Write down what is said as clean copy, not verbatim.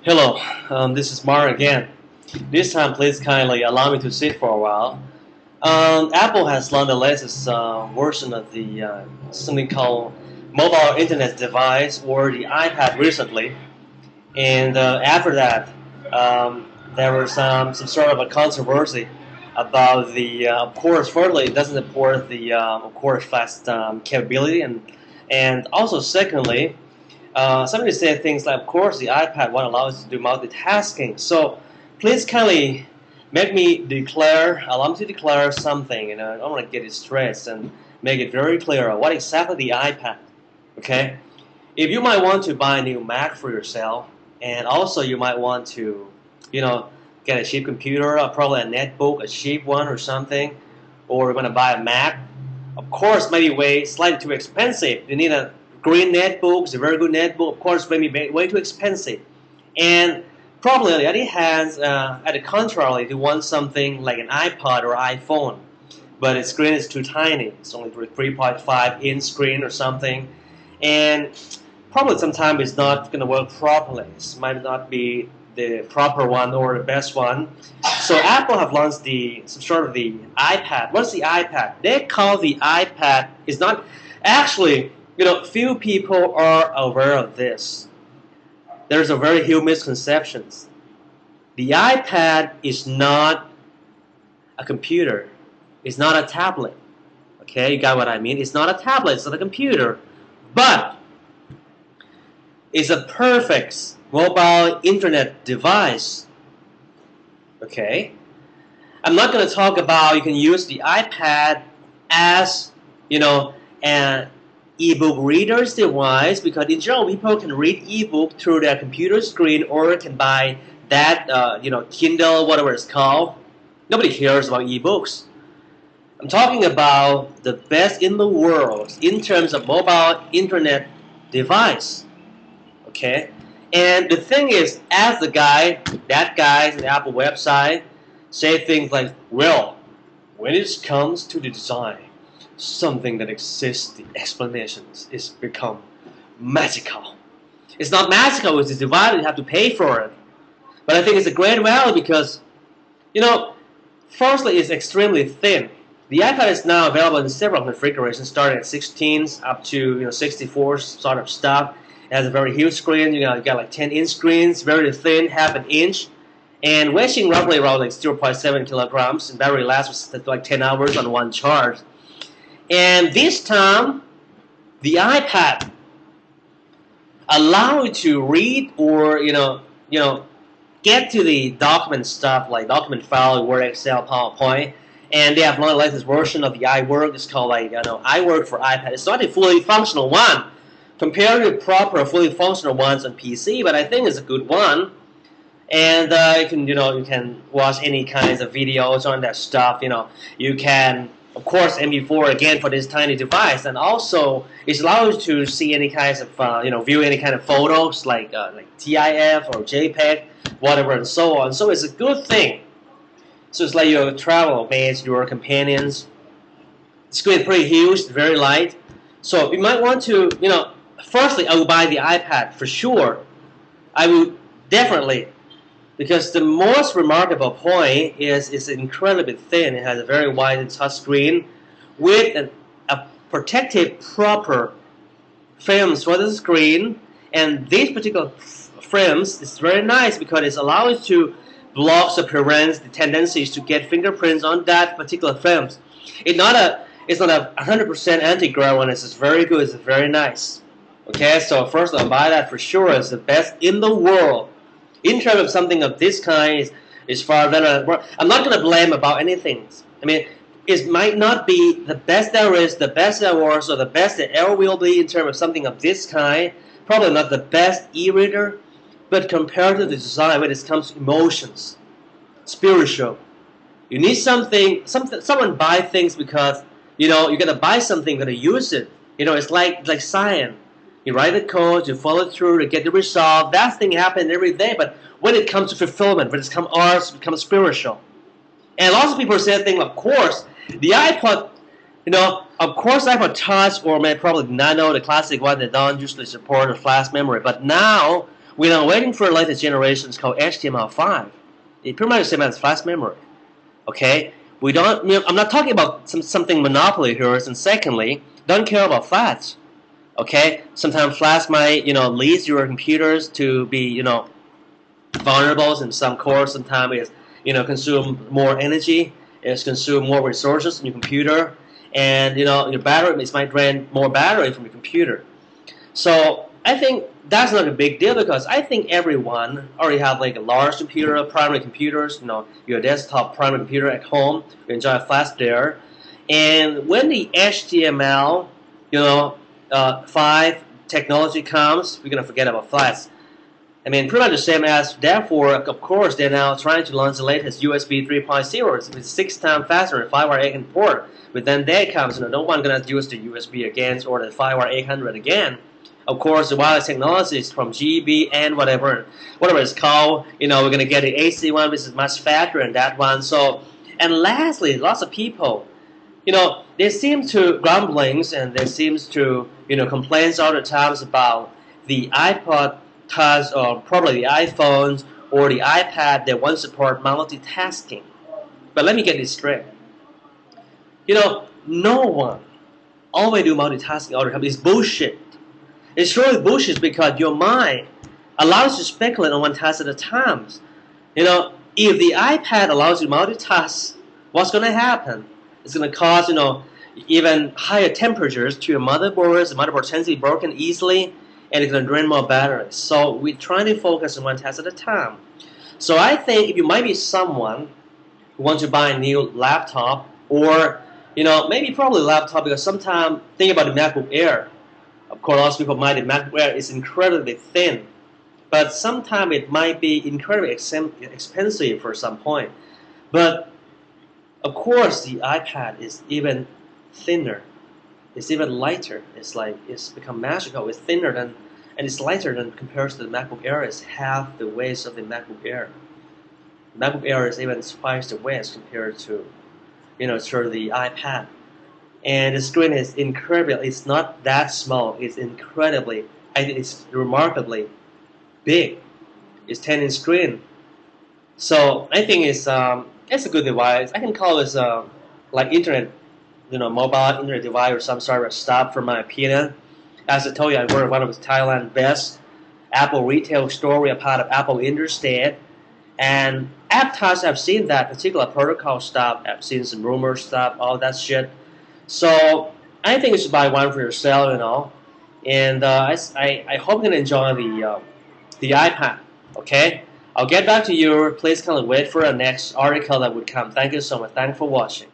Hello, this is Mark again. This time, please kindly allow me to sit for a while. Apple has launched the latest version of the something called mobile internet device or the iPad recently, and after that, there was some sort of a controversy about the. Of course, firstly, it doesn't support the of course fast capability, and also secondly. Somebody said things like, of course, the iPad won't allow us to do multitasking. So please kindly allow me to declare something. I want to get it stressed and make it very clear what exactly the iPad. Okay, if you might want to buy a new Mac for yourself, and also you might want to, you know, get a cheap computer, probably a netbook, a cheap one or something, or you're going to buy a Mac. Of course, maybe way slightly too expensive. You need a green netbook, it's a very good netbook. Of course, maybe way too expensive. And probably on the other hand, at the contrary, you want something like an iPod or iPhone, but its screen is too tiny. It's only 3.5-inch screen or something, and probably sometimes it's not going to work properly. It might not be the proper one or the best one. So Apple have launched some sort of the iPad. What's the iPad? They call the iPad is not actually. Few people are aware of this. There's a very huge misconceptions. The iPad is not a computer. It's not a tablet. Okay, you got what I mean? It's not a tablet. It's not a computer. But it's a perfect mobile internet device. Okay? I'm not going to talk about you can use the iPad as, an ebook reader's device, because in general people can read ebook through their computer screen or can buy that, Kindle, whatever it's called. Nobody cares about ebooks. I'm talking about the best in the world in terms of mobile internet device. Okay? And the thing is, as that guy in the Apple website say things like, well, when it comes to the design, something that exists, the explanations is become magical. It's not magical, it's divided, you have to pay for it. But I think it's a great value because, firstly, it's extremely thin. The iPad is now available in several configurations, starting at 16 up to 64 sort of stuff. It has a very huge screen. You got like 10-inch screens, very thin, half an inch, and weighing roughly around like 0.7 kilograms. And battery lasts like 10 hours on one charge. And this time, the iPad allow you to read or get to the document stuff like document file, Word, Excel, PowerPoint. And they have one latest version of the iWork. It's called like iWork for iPad. It's not a fully functional one compared to proper fully functional ones on PC, but I think it's a good one. And you can watch any kinds of videos on that stuff. You can, of course, MP4 again for this tiny device, and also it allows you to see any kinds of view any kind of photos like TIFF or JPEG, whatever, and so on. So it's a good thing. So it's like your travel mates, your companions. The screen pretty huge, very light. So you might want to, firstly, I will buy the iPad for sure. I will definitely, because the most remarkable point is it's incredibly thin. It has a very wide touch screen with a protective proper films for the screen. And these particular frames is very nice because it allows you to block or prevents the tendencies to get fingerprints on that particular films. It's not a 100% anti-glare one. It's very good. It's very nice. Okay, so first I'll buy that for sure. It's the best in the world. In terms of something of this kind, is far better. I'm not going to blame about anything. I mean, it might not be the best there is, the best there was, or the best it ever will be in terms of something of this kind. Probably not the best e-reader, but compared to the design when it comes to emotions, spiritual, you need something. Someone buy things because you're gonna buy something, you're gonna use it. It's like science. You write the code, you follow through, you get the result. That thing happens every day. But when it comes to fulfillment, when it comes arts, it becomes spiritual. And lots of people say things, of course, the iPod, of course, iPod Touch or maybe probably Nano, the classic one that don't usually support a flash memory. But now We are waiting for the latest generations called HTML5. It's pretty much the same as flash memory. Okay, we don't. I'm not talking about something monopoly here. And secondly, don't care about flash. Okay, sometimes flash might lead your computers to be vulnerable in some cores. Sometimes it's consume more energy. It's consume more resources in your computer, and your battery might drain more battery from your computer. So I think that's not a big deal because I think everyone already have like a large computer, primary computers, your desktop primary computer at home. You enjoy flash there, and when the HTML, 5 technology comes, we're gonna forget about flash. I mean, pretty much the same as. Therefore, of course, they're now trying to launch the latest USB 3.0. It's 6 times faster than 5R800 port. But then there comes, no one gonna use the USB again or the 5R800 again. Of course, the wireless technology is from GB and whatever it's called. We're gonna get the AC one, which is much faster than that one. So, and lastly, lots of people, they seem to grumblings and they seems to complaints all the times about the iPod Touch or probably the iPhones or the iPad that won't support multitasking. But let me get this straight. No one always do multitasking all the time. It's bullshit. It's really bullshit because your mind allows you to speculate on one task at a time. If the iPad allows you to multitask, what's going to happen? It's going to cause, even higher temperatures to your motherboards. The motherboard tends to be broken easily, and it's going to drain more batteries. So we're trying to focus on one task at a time. So I think if you might be someone who wants to buy a new laptop, or maybe probably a laptop, because sometimes think about the MacBook Air. Of course, lots of people might the MacBook Air is incredibly thin, but sometimes it might be incredibly expensive for some point. But of course, the iPad is even thinner. It's even lighter. It's become magical. It's thinner than, and it's lighter than compared to the MacBook Air. It's half the weight of the MacBook Air. The MacBook Air is even twice the weight compared to, to the iPad. And the screen is incredible. It's not that small. It's incredibly. I think it's remarkably big. It's 10-inch screen. So I think it's a good device. I can call this like internet, mobile internet device or some sort of stuff. For my opinion, as I told you, I work at one of the Thailand's best Apple retail store. We are part of Apple Interstate, and App Touch, I've seen that particular protocol stuff. I've seen some rumor stuff, all that shit. So I think you should buy one for yourself, and I hope you can enjoy the iPad. Okay, I'll get back to you. Please kind of wait for the next article that would come. Thank you so much. Thanks for watching.